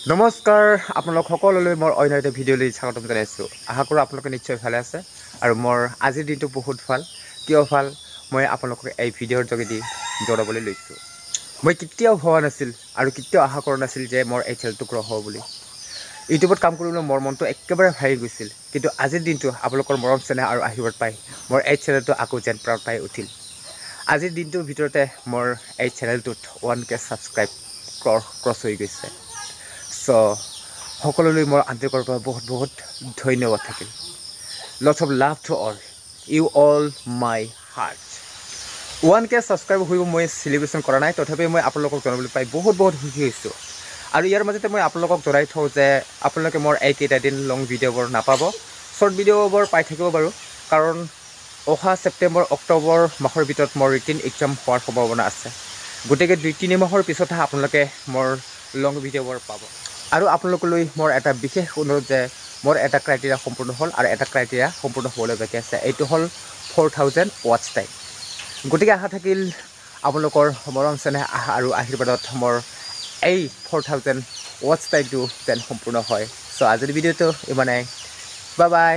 নমস্কাৰ আপোনালোক সকলোলৈ মোৰ অন্য এটা ভিডিঅ'লৈ স্বাগতম জনাইছোঁ। আশা কৰোঁ আপোনালোকে নিশ্চয় ভালে আছে আৰু মোৰ আজিৰ দিনটো বহুত ভাল। কিয় ভাল মই আপোনালোকক এই ভিডিঅ'ৰ যোগেদি জনাবলৈ লৈছোঁ। মই কেতিয়াও ভবা নাছিল আৰু কেতিয়াও আশা কৰা নাছিল যে মোৰ এই চেনেলটো গ্ৰ' হ'ব বুলি। ইউটিউবত কাম কৰিবলৈ মোৰ মনটো একেবাৰে ভাঙি গৈছিল, কিন্তু আজিৰ দিনটো আপোনালোকৰ মৰম চেনেহ আৰু আশীৰ্বাদ পাই মোৰ এই চেনেলটো আকৌ যেন প্ৰাণ পাই উঠিল। আজিৰ দিনটোৰ ভিতৰতে মোৰ এই চেনেলটোত 1K ছাবস্ক্ৰাইব ক্ৰছ হৈ গৈছে। সকলোলৈ মোৰ আন্তৰিকৰ পৰা বহুত বহুত ধন্যবাদ থাকিল। Lots of love to all you all my heart. 1K subscribe হৈ মই চেলিব্ৰেশ্যন কৰা নাই, তথাপিও মই আপোনালোকক জনাবলৈ পাই বহুত সুখী হৈছোঁ। আৰু ইয়াৰ মাজতে মই আপোনালোকক জনাই থওঁ যে আপোনালোকে মোৰ এইকেইটা দিন লং ভিডিঅ'বোৰ নাপাব, শ্বৰ্ট ভিডিঅ'বোৰ পাই থাকিব বাৰু, কাৰণ অহা ছেপ্টেম্বৰ অক্টোবৰ মাহৰ ভিতৰত মোৰ ৰিটেন এক্সাম হোৱাৰ সম্ভাৱনা আছে। গতিকে 2-3 মাহৰ পিছতহে আপোনালোকে মোৰ লং ভিডিঅ'বোৰ পাব। আৰু আপোনালোকলৈ মোৰ এটা বিশেষ অনুৰোধ যে মোৰ এটা ক্ৰাইটেৰিয়া সম্পূৰ্ণ হ'ল আৰু এটা ক্ৰাইটেৰিয়া সম্পূৰ্ণ হ'বলৈ বাকী আছে। এইটো হ'ল 4000 ৱাটচ টাইম। গতিকে আশা থাকিল আপোনালোকৰ মৰম চেনেহ আৰু আশীৰ্বাদত মোৰ এই 4000 ৱাটচ টাইমটো যেন সম্পূৰ্ণ হয়। আজিৰ ভিডিঅ'টো ইমানেই। Bye bye.